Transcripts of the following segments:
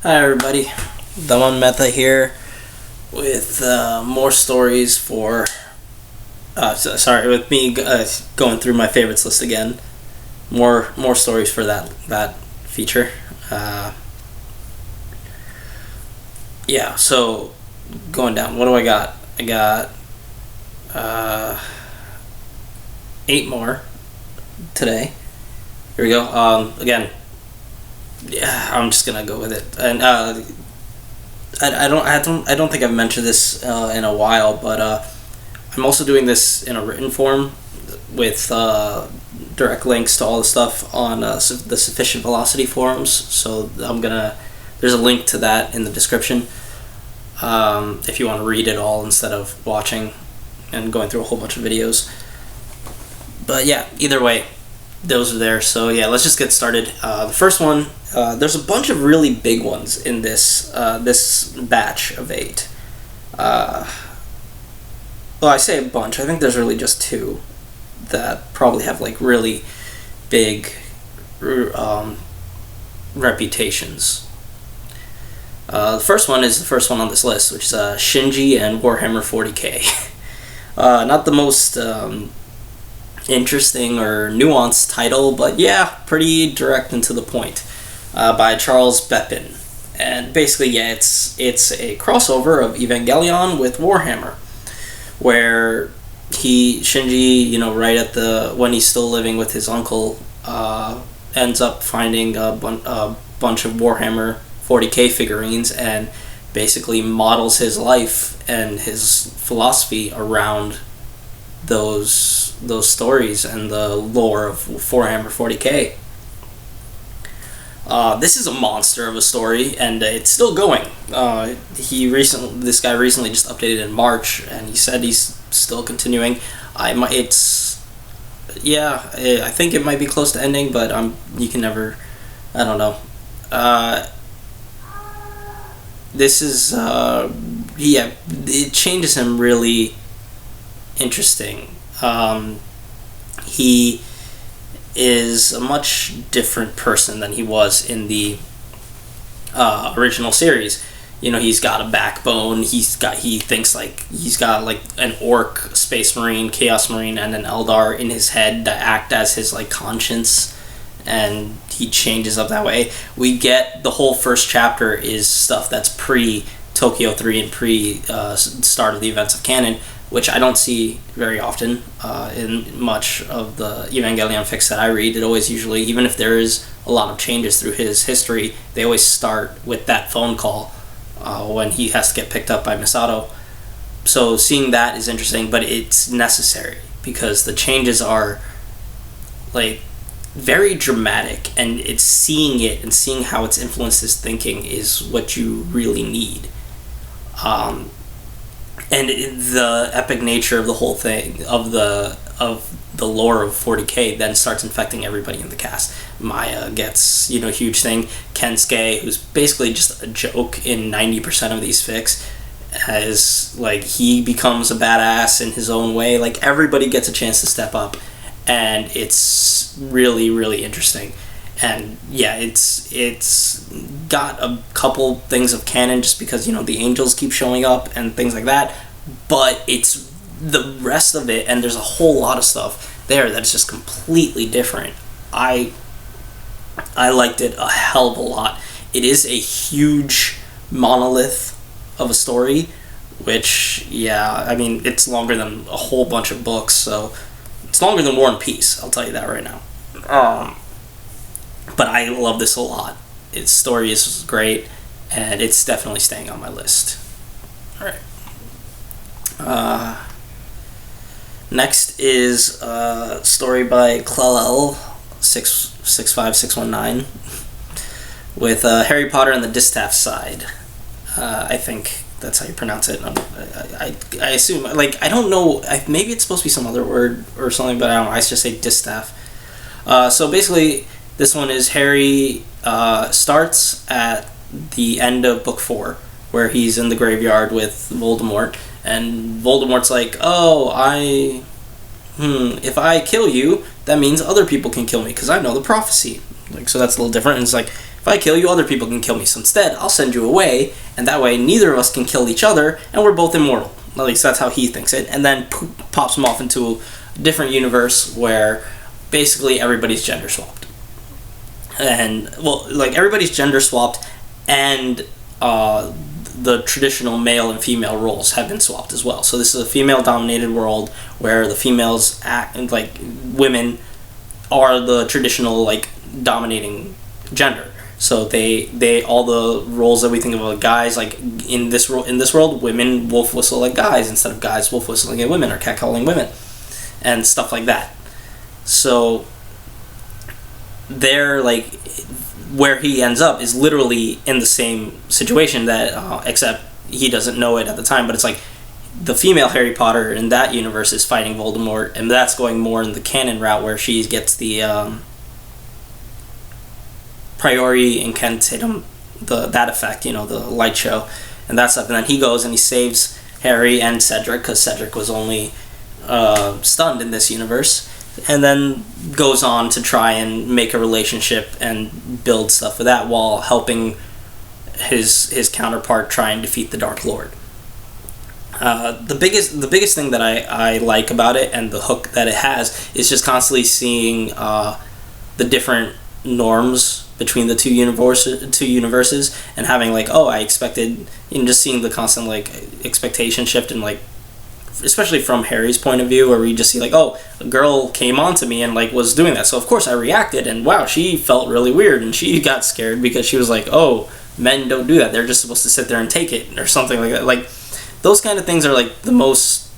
Hi everybody, the One Meta here with more stories for, with me going through my favorites list again. More stories for that feature. So going down, what do I got? I got 8 more today. Here we go. Again, yeah, I'm just gonna go with it. And I don't think I've mentioned this in a while, but I'm also doing this in a written form with direct links to all the stuff on the Sufficient Velocity forums. So there's a link to that in the description if you want to read it all instead of watching and going through a whole bunch of videos. But yeah, either way, those are there. So yeah, let's just get started. The first one, there's a bunch of really big ones in this batch of 8. Well, I say a bunch. I think there's really just 2 that probably have like really big reputations. The first one is the first one on this list, which is Shinji and Warhammer 40k. Not the most interesting or nuanced title, but yeah, pretty direct and to the point, by Charles Bhepin. And basically, yeah, it's a crossover of Evangelion with Warhammer, where Shinji, right at when he's still living with his uncle, ends up finding a bunch of Warhammer 40k figurines and basically models his life and his philosophy around those stories and the lore of Warhammer 40k. This is a monster of a story, and it's still going. This guy recently just updated in March, and he said he's still continuing. I think it might be close to ending, but you can never. I don't know. This is it changes him really interesting. He is a much different person than he was in the original series. He's got a backbone. He thinks like he's got like an orc, space marine, chaos marine, and an Eldar in his head that act as his like conscience, and he changes up that way. We get the whole first chapter is stuff that's pre Tokyo 3 and pre start of the events of canon, which I don't see very often in much of the Evangelion fics that I read. It always usually, even if there is a lot of changes through his history, they always start with that phone call when he has to get picked up by Misato. So seeing that is interesting, but it's necessary because the changes are like very dramatic, and it's seeing it and seeing how it's influenced his thinking is what you really need. And the epic nature of the whole thing, of the lore of 40k, then starts infecting everybody in the cast. Maya gets, huge thing. Kensuke, who's basically just a joke in 90% of these fics, as like he becomes a badass in his own way. Like everybody gets a chance to step up, and it's really, really interesting. And yeah, it's got a couple things of canon just because the angels keep showing up and things like that, but it's the rest of it, and there's a whole lot of stuff there that's just completely different. I liked it a hell of a lot. It is a huge monolith of a story, which it's longer than a whole bunch of books, so it's longer than War and Peace, I'll tell you that right now. But I love this a lot. Its story is great, and it's definitely staying on my list. Alright. Next is a story by HPLL 65619 with Harry Potter and the Distaff side. I think that's how you pronounce it. I assume, I don't know, maybe it's supposed to be some other word or something, but I don't know, I just say Distaff. So basically, this one is Harry starts at the end of book 4, where he's in the graveyard with Voldemort, and Voldemort's like, if I kill you, that means other people can kill me, because I know the prophecy. So that's a little different, and it's like, If I kill you, other people can kill me. So instead, I'll send you away, and that way neither of us can kill each other, and we're both immortal. At least that's how he thinks it. And then pops him off into a different universe where basically everybody's gender swapped. And, well, like, everybody's gender swapped, and the traditional male and female roles have been swapped as well. So this is a female-dominated world where the females act like women are the traditional, like, dominating gender. So they all the roles that we think of like guys, like in this world, women wolf whistle like guys instead of guys wolf whistling at women or catcalling women, and stuff like that. So they're like, where he ends up is literally in the same situation that except he doesn't know it at the time, but it's like the female Harry Potter in that universe is fighting Voldemort, and that's going more in the canon route where she gets the priority incantatum, that effect, the light show and that stuff, and then he goes and he saves Harry and Cedric, because Cedric was only stunned in this universe, and then goes on to try and make a relationship and build stuff with that while helping his counterpart try and defeat the Dark Lord. The biggest thing that I like about it, and the hook that it has, is just constantly seeing the different norms between the two universes, and having like, oh, I expected, just seeing the constant like expectation shift, and like especially from Harry's point of view, where we just see like, oh, a girl came onto me and like was doing that, so of course I reacted, and wow, she felt really weird, and she got scared because she was like, oh, men don't do that, they're just supposed to sit there and take it, or something like that. Like, those kind of things are like the most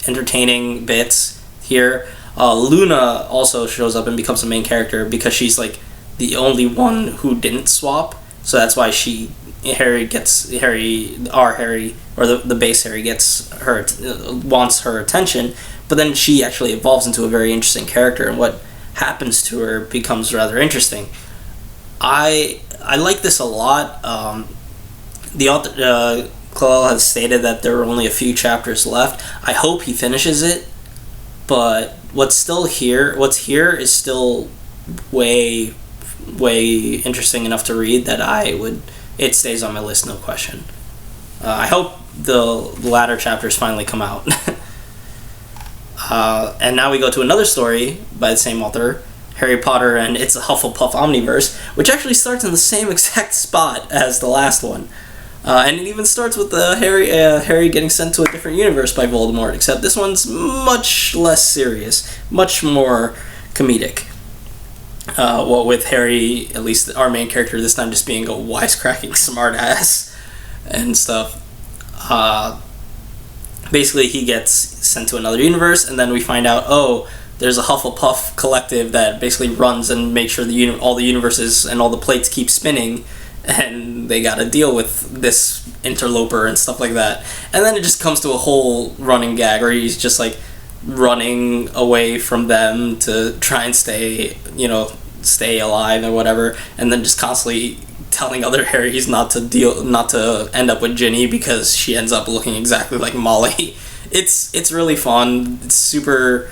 entertaining bits here. Luna also shows up and becomes the main character because she's like the only one who didn't swap, so that's why Harry, or the base Harry wants her attention, but then she actually evolves into a very interesting character, and what happens to her becomes rather interesting. I like this a lot. The author, Clell, has stated that there are only a few chapters left. I hope he finishes it, but what's here is still way interesting enough to read that it stays on my list, no question. I hope the latter chapters finally come out. And now we go to another story by the same author, Harry Potter and It's a Hufflepuff Omniverse, which actually starts in the same exact spot as the last one. And it even starts with Harry getting sent to a different universe by Voldemort, except this one's much less serious, much more comedic. With Harry, at least our main character this time, just being a wisecracking smartass and stuff. Basically, he gets sent to another universe, and then we find out, oh, there's a Hufflepuff Collective that basically runs and makes sure all the universes and all the plates keep spinning, and they gotta deal with this interloper and stuff like that. And then it just comes to a whole running gag where he's just like running away from them to try and stay alive or whatever, and then just constantly telling other Harrys not to end up with Ginny because she ends up looking exactly like Molly. It's really fun. It's super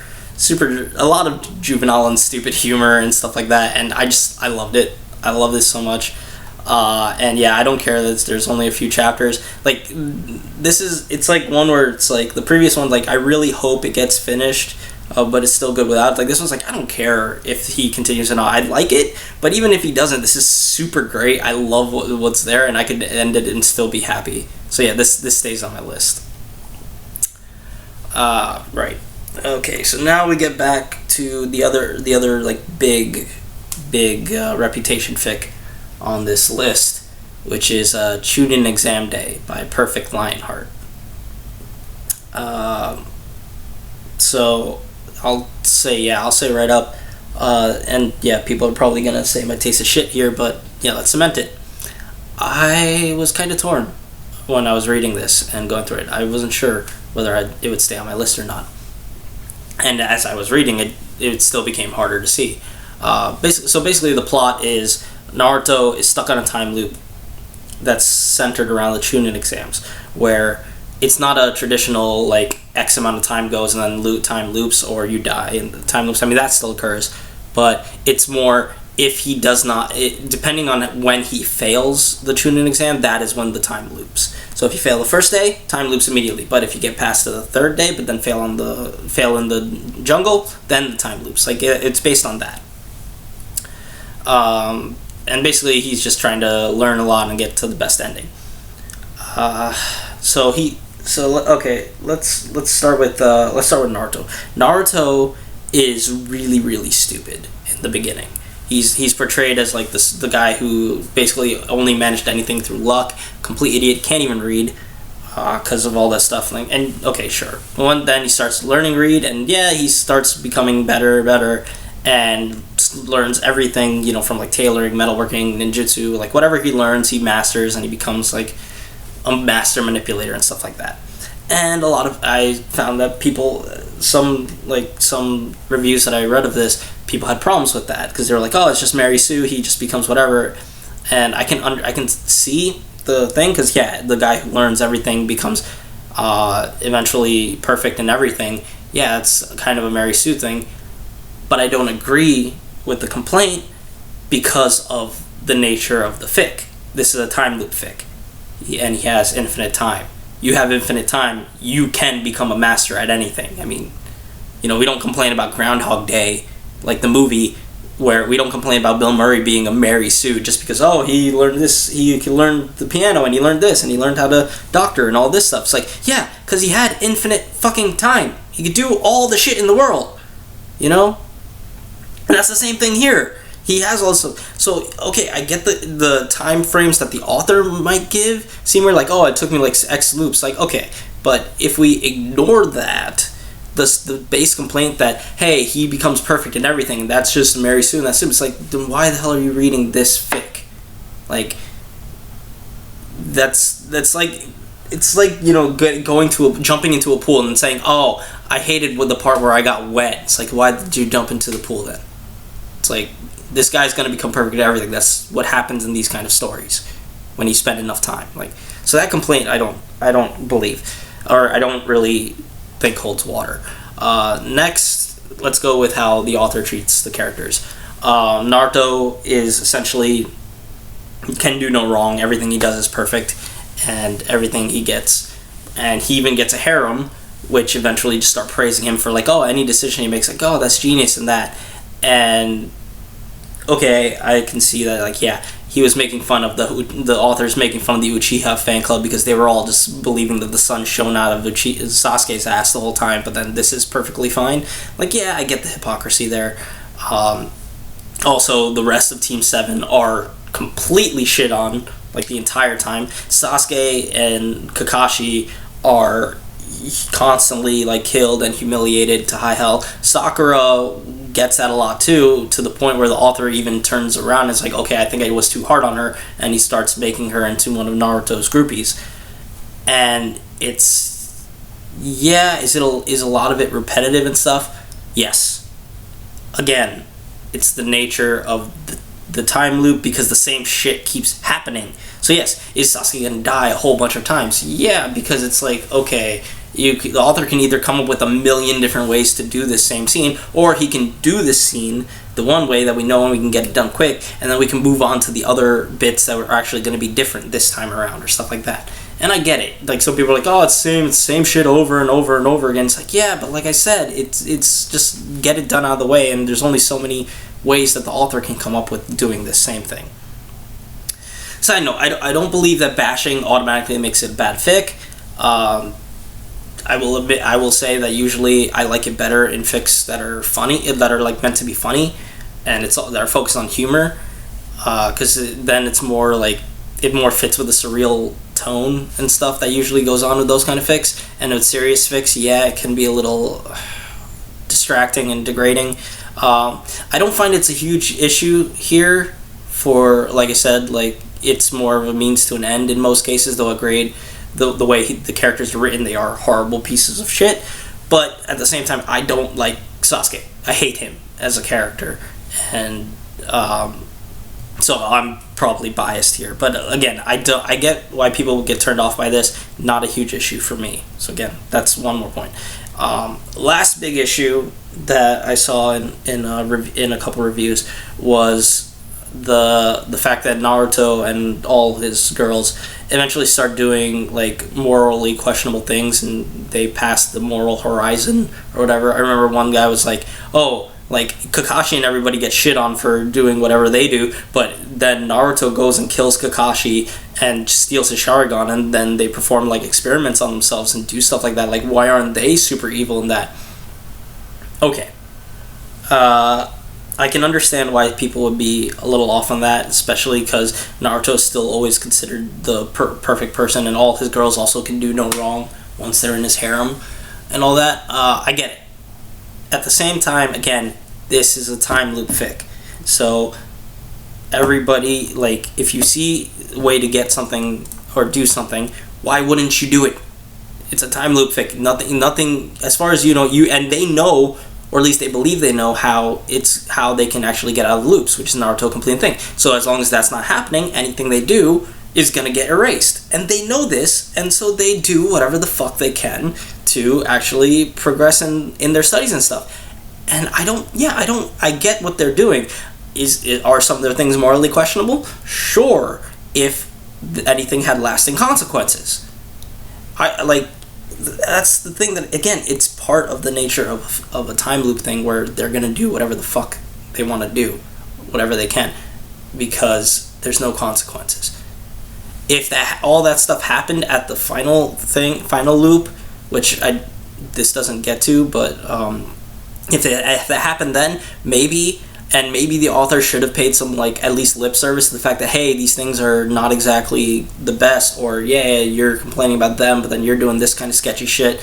a lot of juvenile and stupid humor and stuff like that, and I loved it. I love this so much. And yeah, I don't care that there's only a few chapters. Like, it's like one where it's like the previous one, like I really hope it gets finished, but it's still good without. Like, this one's like, I don't care if he continues or not. I'd like it, but even if he doesn't, this is super great. I love what's there, and I could end it and still be happy. So yeah, this stays on my list. Right. Okay, so now we get back to the other like big reputation fic on this list, which is Chunin Exam Day by Perfect Lionheart. So I'll say right up, and yeah, people are probably gonna say my taste of shit here, but yeah, let's cement it. I was kind of torn when I was reading this and going through it. I wasn't sure whether it would stay on my list or not, and as I was reading it, it still became harder to see. Basically, the plot is Naruto is stuck on a time loop that's centered around the Chunin exams, where it's not a traditional like X amount of time goes and then time loops or you die in the time loops. I mean, that still occurs, but it's more if he does not, depending on when he fails the Chunin exam, that is when the time loops. So if you fail the first day, time loops immediately. But if you get past to the third day, but then fail in the jungle, then the time loops. Like, it's based on that. And basically, he's just trying to learn a lot and get to the best ending. Okay, let's start with Naruto. Naruto is really, really stupid in the beginning. He's portrayed as like the guy who basically only managed anything through luck, complete idiot, can't even read because of all that stuff. And okay, sure. Then he starts learning read, and yeah, he starts becoming better, and learns everything, from like tailoring, metalworking, ninjutsu, like whatever he learns, he masters, and he becomes like a master manipulator and stuff like that. And I found that some reviews that I read of this, people had problems with that because they were like, oh, it's just Mary Sue, he just becomes whatever. And I can see the thing, because yeah, the guy who learns everything becomes eventually perfect in everything. Yeah, it's kind of a Mary Sue thing, but I don't agree with the complaint because of the nature of the fic. This is a time loop fic, and he has infinite time. You have infinite time, you can become a master at anything. I mean, we don't complain about Groundhog Day, like the movie, where we don't complain about Bill Murray being a Mary Sue just because, oh, he learned this, he learned the piano, and he learned this, and he learned how to doctor and all this stuff. It's like, yeah, because he had infinite fucking time. He could do all the shit in the world, And that's the same thing here. He has also, so okay, I get the time frames that the author might give seem more like, oh, it took me like X loops, like, okay, but if we ignore that, the base complaint that, hey, he becomes perfect in everything, that's just Mary Sue and that's it, it's like, then why the hell are you reading this fic? Like, that's like, it's like, jumping into a pool and saying, oh, I hated with the part where I got wet. It's like, why did you jump into the pool then? It's like, this guy's going to become perfect at everything. That's what happens in these kind of stories when you spend enough time. Like, so that complaint I don't believe, or I don't really think holds water. Next, let's go with how the author treats the characters. Naruto is essentially, can do no wrong. Everything he does is perfect, and everything he gets, and he even gets a harem, which eventually just start praising him for like, oh, any decision he makes, like, oh, that's genius and that. And okay, I can see that, like, yeah, he was making fun of the authors making fun of the Uchiha fan club because they were all just believing that the sun shone out of Sasuke's ass the whole time, but then this is perfectly fine. Like, yeah, I get the hypocrisy there. Also, the rest of Team 7 are completely shit on, like, the entire time. Sasuke and Kakashi are constantly, like, killed and humiliated to high hell. Sakura gets that a lot too, to the point where the author even turns around and is like, okay, I think I was too hard on her, and he starts making her into one of Naruto's groupies. And it's, yeah, is a lot of it repetitive and stuff? Yes. Again, it's the nature of the time loop, because the same shit keeps happening. So yes, is Sasuke gonna die a whole bunch of times? Yeah, because it's like, okay, the author can either come up with a million different ways to do this same scene, or he can do this scene the one way that we know and we can get it done quick, and then we can move on to the other bits that are actually going to be different this time around, or stuff like that. And I get it. Like, some people are like, oh, it's the same shit over and over and over again. It's like, yeah, but like I said, it's just get it done out of the way, and there's only so many ways that the author can come up with doing this same thing. Side note, I don't believe that bashing automatically makes it bad fic. I will say that usually I like it better in fics that are funny, that are like meant to be funny, and that are focused on humor, because then it's more like, it more fits with the surreal tone and stuff that usually goes on with those kind of fics. And with serious fics, yeah, it can be a little distracting and degrading. I don't find it's a huge issue here, for, like I said, like, it's more of a means to an end in most cases, though the way the characters are written, they are horrible pieces of shit. But at the same time, I don't like Sasuke. I hate him as a character, and so I'm probably biased here. But again, I get why people get turned off by this. Not a huge issue for me. So again, that's one more point. Last big issue that I saw in a couple reviews was the fact that Naruto and all his girls eventually start doing like morally questionable things, and they pass the moral horizon or whatever. I remember one guy was like, oh, like Kakashi and everybody get shit on for doing whatever they do, but then Naruto goes and kills Kakashi and steals his Sharingan, and then they perform like experiments on themselves and do stuff like that. Like, why aren't they super evil in that? Okay. I can understand why people would be a little off on that, especially because Naruto is still always considered the perfect person, and all his girls also can do no wrong once they're in his harem and all that. I get it. At the same time, again, this is a time loop fic. So everybody, like, if you see a way to get something or do something, why wouldn't you do it? It's a time loop fic. Nothing, as far as you know, and they know, or at least they believe they know how they can actually get out of the loops, which is Naruto completing thing. So as long as that's not happening, anything they do is gonna get erased. And they know this, and so they do whatever the fuck they can to actually progress in their studies and stuff. And I get what they're doing. Are some of their things morally questionable? Sure, if anything had lasting consequences. That's the thing that, again, it's part of the nature of a time loop thing where they're gonna do whatever the fuck they want to do, whatever they can, because there's no consequences. If all that stuff happened at the final loop, which this doesn't get to, but if that happened then, maybe the author should have paid some, like, at least lip service to the fact that, hey, these things are not exactly the best, or yeah, you're complaining about them, but then you're doing this kind of sketchy shit.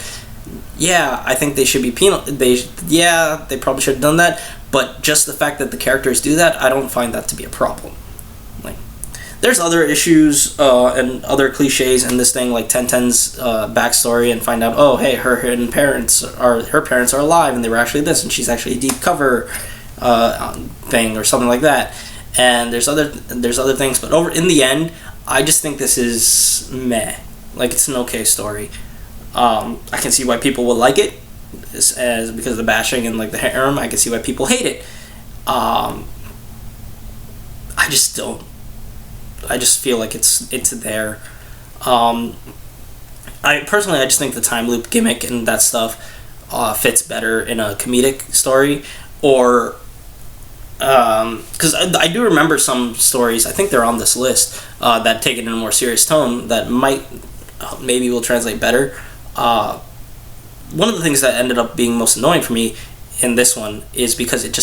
Yeah, I think they should be they probably should have done that, but just the fact that the characters do that, I don't find that to be a problem. Like, there's other issues and other cliches in this thing, like Tenten's backstory, and find out, oh, hey, her parents are alive, and they were actually this, and she's actually a deep cover thing or something like that. And there's other things, but in the end, I just think this is meh. Like, it's an okay story. I can see why people would like it, as because of the bashing and like the harem. I can see why people hate it. I just don't. I just feel like it's there. I just think the time loop gimmick and that stuff fits better in a comedic story, or because I do remember some stories, I think they're on this list, that take it in a more serious tone that maybe will translate better. One of the things that ended up being most annoying for me in this one is because it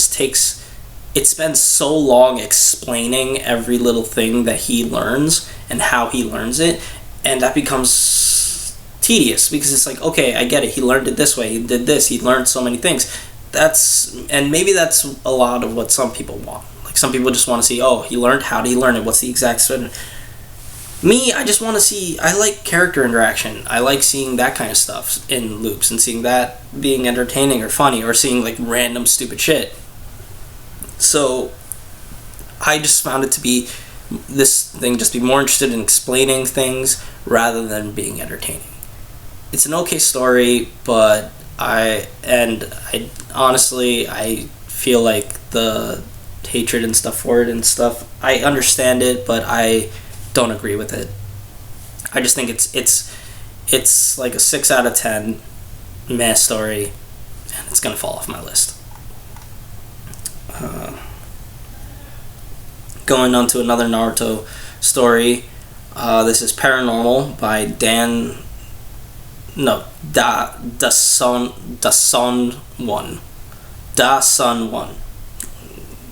spends so long explaining every little thing that he learns and how he learns it, and that becomes tedious, because it's like, okay, I get it, he learned it this way, he did this, he learned so many things. Maybe that's a lot of what some people want. Like, some people just want to see, oh, how did he learn it, what's the exact sort of... Me, I just want to see, I like character interaction. I like seeing that kind of stuff in loops, and seeing that being entertaining or funny, or seeing like random stupid shit. So I just found it to be just be more interested in explaining things rather than being entertaining. It's an okay story, but I honestly feel like the hatred and stuff for it and stuff, I understand it, but I don't agree with it. I just think it's like a 6 out of 10 meh story, and it's gonna fall off my list. Going on to another Naruto story. This is Paranormal by Da-Sun1.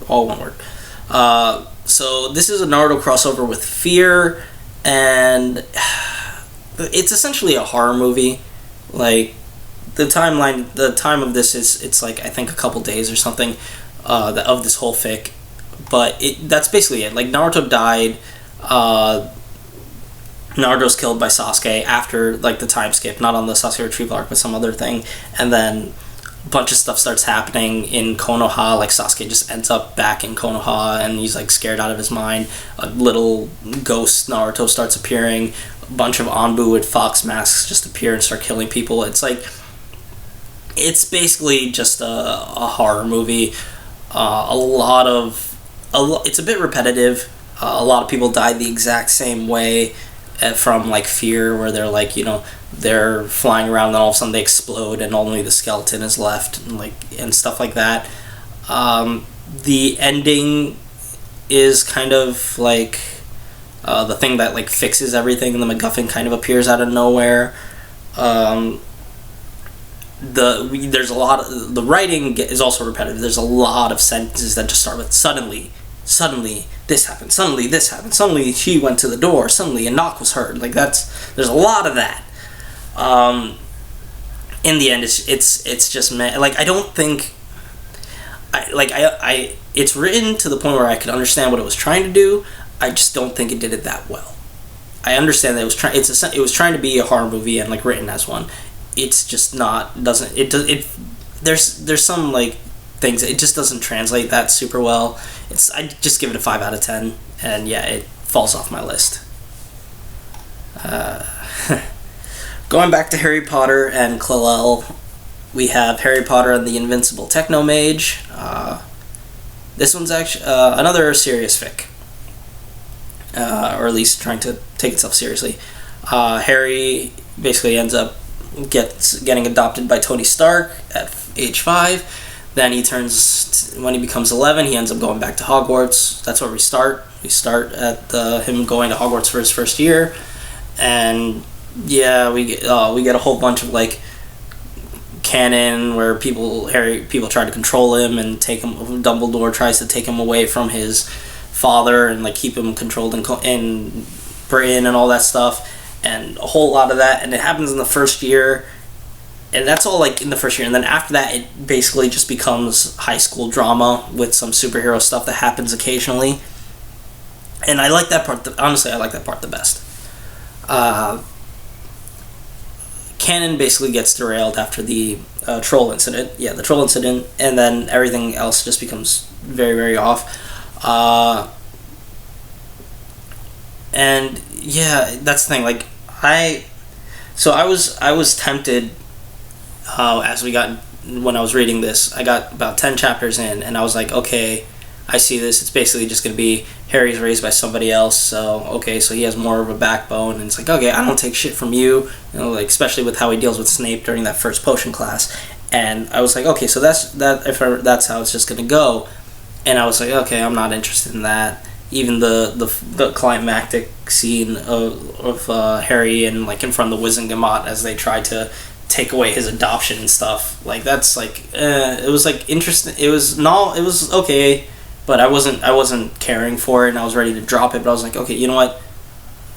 All one word. So this is a Naruto crossover with Fear, and it's essentially a horror movie. Like, the time of this it's like, I think a couple days or something of this whole fic, but that's basically it. Like, Naruto died, Naruto's killed by Sasuke after, like, the time skip, not on the Sasuke retrieval arc, but some other thing, and then a bunch of stuff starts happening in Konoha. Like, Sasuke just ends up back in Konoha, and he's, like, scared out of his mind. A little ghost Naruto starts appearing. A bunch of Anbu with fox masks just appear and start killing people. It's like, it's basically just a horror movie. A lot of it's a bit repetitive. A lot of people died the exact same way from like Fear, where they're like, they're flying around and all of a sudden they explode and only the skeleton is left, and stuff like that. The ending is kind of like the thing that like fixes everything, and the MacGuffin kind of appears out of nowhere. There's a lot of the writing is also repetitive. There's a lot of sentences that just start with suddenly this happened, suddenly she went to the door, suddenly a knock was heard. Like there's a lot of that. In the end, it's just like I don't think it's written to the point where I could understand what it was trying to do. I just don't think it did it that well. I understand that it was trying to be a horror movie and like written as one. It's just not there's some like things, it just doesn't translate that super well. I just give it a 5 out of 10, and yeah, it falls off my list. Going back to Harry Potter and Clell, we have Harry Potter and the Invincible Techno Mage. This one's actually another serious fic, or at least trying to take itself seriously. Harry basically ends up getting adopted by Tony Stark at age 5. Then when he becomes 11, he ends up going back to Hogwarts. That's where we start. We start at him going to Hogwarts for his first year, and yeah, we get a whole bunch of like canon where people try to control him and take him. Dumbledore tries to take him away from his father and like keep him controlled in Britain and all that stuff, and a whole lot of that, and it happens in the first year. And that's all like in the first year, and then after that it basically just becomes high school drama with some superhero stuff that happens occasionally. And I like that part, honestly I like that part the best. Canon basically gets derailed after the troll incident. Yeah, the troll incident, and then everything else just becomes very, very off. And yeah, that's the thing, like I was tempted when I was reading this. I got about 10 chapters in, and I was like, okay, I see this. It's basically just going to be Harry's raised by somebody else, so he has more of a backbone, and it's like, okay, I don't take shit from you, like especially with how he deals with Snape during that first potion class. And I was like, okay, so that's how it's just going to go. And I was like, okay, I'm not interested in that. Even the climactic scene of Harry and like in front of the Wizengamot as they try to take away his adoption and stuff, like that's like it was like interesting. It was okay, but I wasn't caring for it, and I was ready to drop it. But I was like, okay, you know what?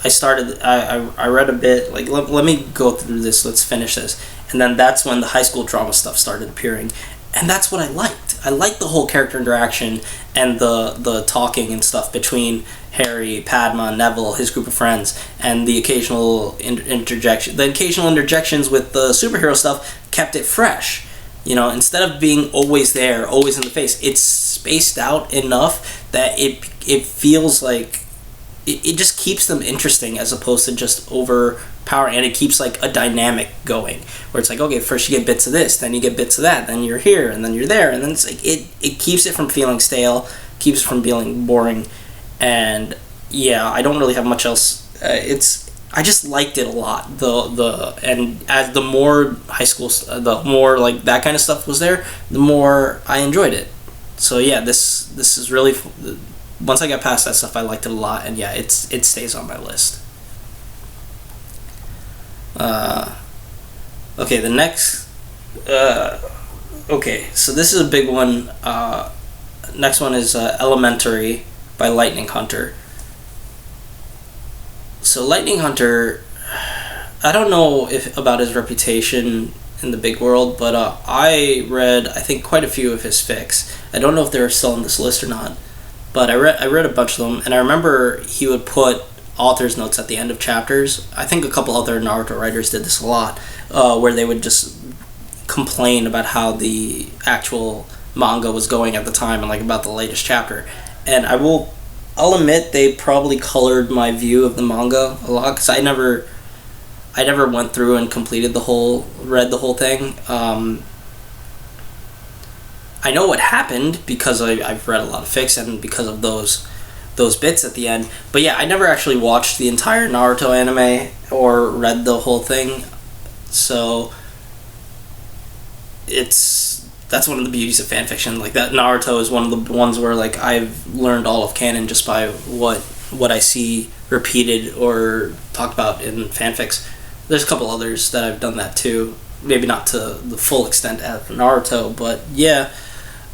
I read a bit, like let me go through this. Let's finish this. And then that's when the high school drama stuff started appearing, and that's what I liked. I liked the whole character interaction and the talking and stuff between Harry, Padma, Neville, his group of friends, and the occasional interjections with the superhero stuff kept it fresh. Instead of being always there, always in the face, it's spaced out enough that it feels like it just keeps them interesting as opposed to just overpowering, and it keeps like a dynamic going where it's like, okay, first you get bits of this, then you get bits of that, then you're here, and then you're there, and then it's like it keeps it from feeling stale, keeps it from feeling boring. And yeah, I don't really have much else. I just liked it a lot. And as the more high school, the more like that kind of stuff was there, the more I enjoyed it. So yeah, this is really, once I got past that stuff, I liked it a lot, and yeah, it stays on my list. Okay, the next. Okay, so this is a big one. Next one is Elementary by Lightning Hunter. So Lightning Hunter, I don't know about his reputation in the big world, but I read, I think, quite a few of his fics. I don't know if they're still on this list or not, but I read a bunch of them, and I remember he would put author's notes at the end of chapters. I think a couple other Naruto writers did this a lot, where they would just complain about how the actual manga was going at the time and like about the latest chapter. And I'll admit they probably colored my view of the manga a lot, because I never went through and read the whole thing. I know what happened because I've read a lot of fics and because of those bits at the end. But yeah, I never actually watched the entire Naruto anime or read the whole thing. So that's one of the beauties of fanfiction. Like, that Naruto is one of the ones where, like, I've learned all of canon just by what I see repeated or talked about in fanfics. There's a couple others that I've done that too. Maybe not to the full extent of Naruto, but yeah.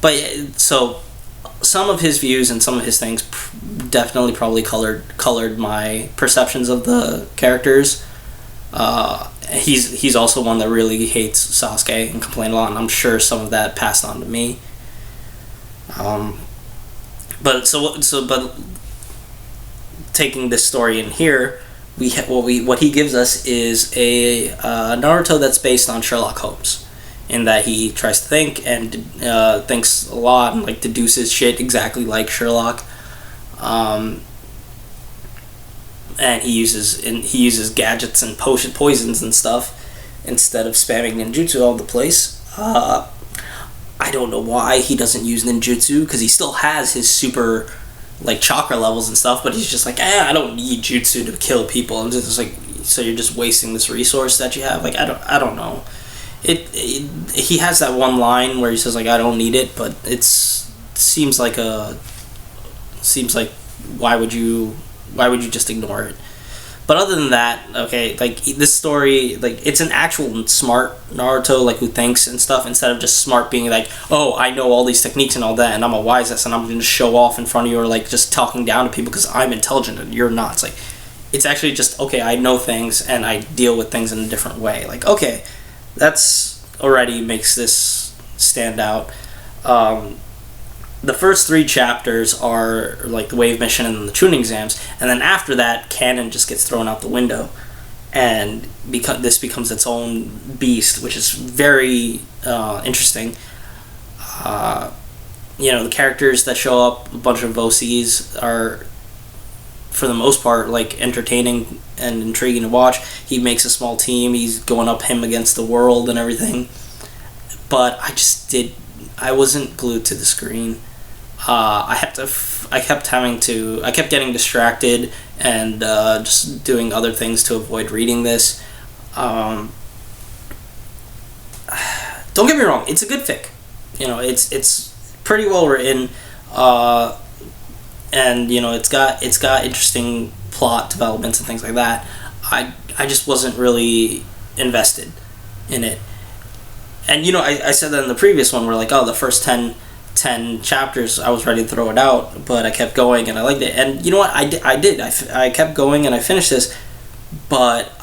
But so some of his views and some of his things definitely probably colored my perceptions of the characters. He's also one that really hates Sasuke and complained a lot, and I'm sure some of that passed on to me. But taking this story in here, what he gives us is a Naruto that's based on Sherlock Holmes, in that he tries to think and thinks a lot and, like, deduces shit exactly like Sherlock. And he uses gadgets and poisons and stuff instead of spamming ninjutsu all the place. I don't know why he doesn't use ninjutsu, because he still has his super, like, chakra levels and stuff, but he's just like, I don't need jutsu to kill people. And just like, so you're just wasting this resource that you have. Like, I don't know. He has that one line where he says, like, I don't need it, but seems like why would you just ignore it? But other than that, okay, like, this story, like, it's an actual smart Naruto, like, who thinks and stuff, instead of just smart being like, oh, I know all these techniques and all that, and I'm a wise-ass, and I'm going to show off in front of you, or, like, just talking down to people because I'm intelligent and you're not. It's like, it's actually just, okay, I know things and I deal with things in a different way. Like, okay, that's already makes this stand out. The first 3 chapters are, like, the wave mission and the tuning exams, and then after that, canon just gets thrown out the window, and this becomes its own beast, which is very interesting. The characters that show up, a bunch of OCs, are, for the most part, like, entertaining and intriguing to watch. He makes a small team, he's going up him against the world and everything, but I wasn't glued to the screen. I kept getting distracted and just doing other things to avoid reading this. Don't get me wrong, it's a good fic. It's pretty well written, and it's got interesting plot developments and things like that. I just wasn't really invested in it. And I said that in the previous one, where, like, the first 10 chapters I was ready to throw it out, but I kept going and I liked it. And you know what, I did. I kept going and I finished this, but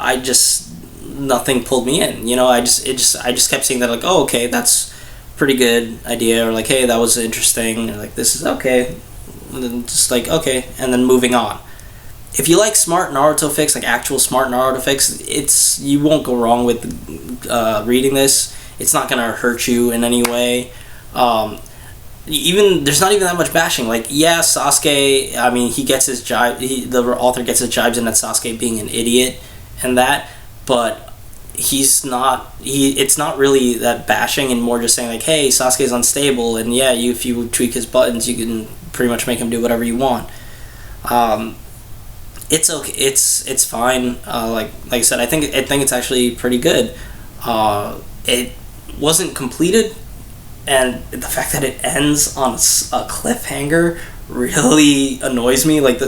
nothing pulled me in. I just kept seeing that, like, oh, okay, that's pretty good idea, or like, hey, that was interesting, or like, this is okay, and then just like, okay, and then moving on. If you like smart Naruto fics, like actual smart Naruto fics, you won't go wrong with reading this. It's not gonna hurt you in any way. There's not even that much bashing. Like, yeah, Sasuke, I mean, he gets his jibe, the author gets his jibes in at Sasuke being an idiot and that, but it's not really that bashing, and more just saying, like, hey, Sasuke's unstable, and yeah, if you tweak his buttons, you can pretty much make him do whatever you want. It's okay, it's fine. Like I said, I think it's actually pretty good. It wasn't completed, and the fact that it ends on a cliffhanger really annoys me. Like,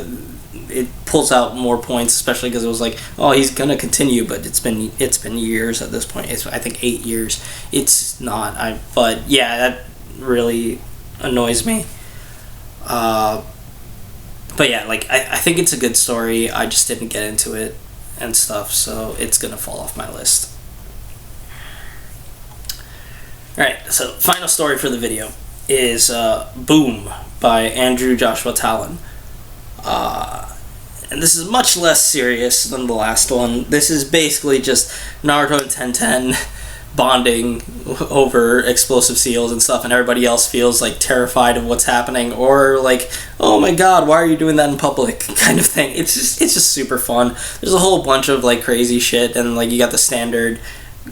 it pulls out more points, especially because it was like, oh, he's gonna continue, but it's been years at this point. It's, I think, 8 years. It's not. But yeah, that really annoys me. But yeah, like, I think it's a good story. I just didn't get into it and stuff, so it's gonna fall off my list. Alright, so final story for the video is Boom by Andrew Joshua Talon. And this is much less serious than the last one. This is basically just Naruto and Tenten bonding over explosive seals and stuff, and everybody else feels, like, terrified of what's happening, or like, oh my god, why are you doing that in public, kind of thing. It's just super fun. There's a whole bunch of, like, crazy shit, and, like, you got the standard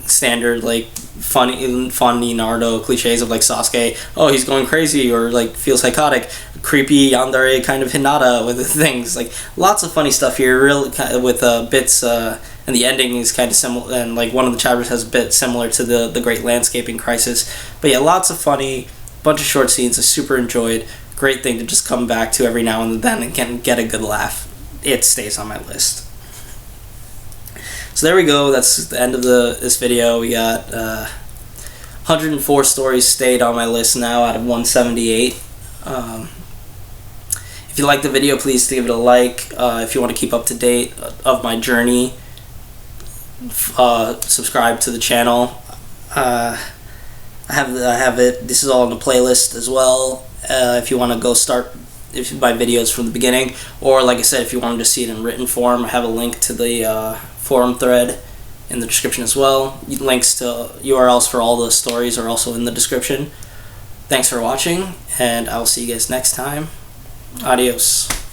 standard like funny Naruto cliches of like Sasuke, oh he's going crazy or like feels psychotic, creepy yandere kind of Hinata with the things, like lots of funny stuff here, real with bits, and the ending is kind of similar, and like one of the chapters has a bit similar to the Great Landscaping Crisis. But yeah, lots of funny, bunch of short scenes I super enjoyed. Great thing to just come back to every now and then and can get a good laugh. It stays on my list. So there we go, that's the end of this video. We got 104 stories stayed on my list now out of 178. If you like the video, please give it a like. If you want to keep up to date of my journey, subscribe to the channel. I have it, this is all in the playlist as well. If you want to go start my videos from the beginning, or like I said, if you wanted to see it in written form, I have a link to the forum thread in the description as well. Links to URLs for all the stories are also in the description. Thanks for watching, and I will see you guys next time. Adios.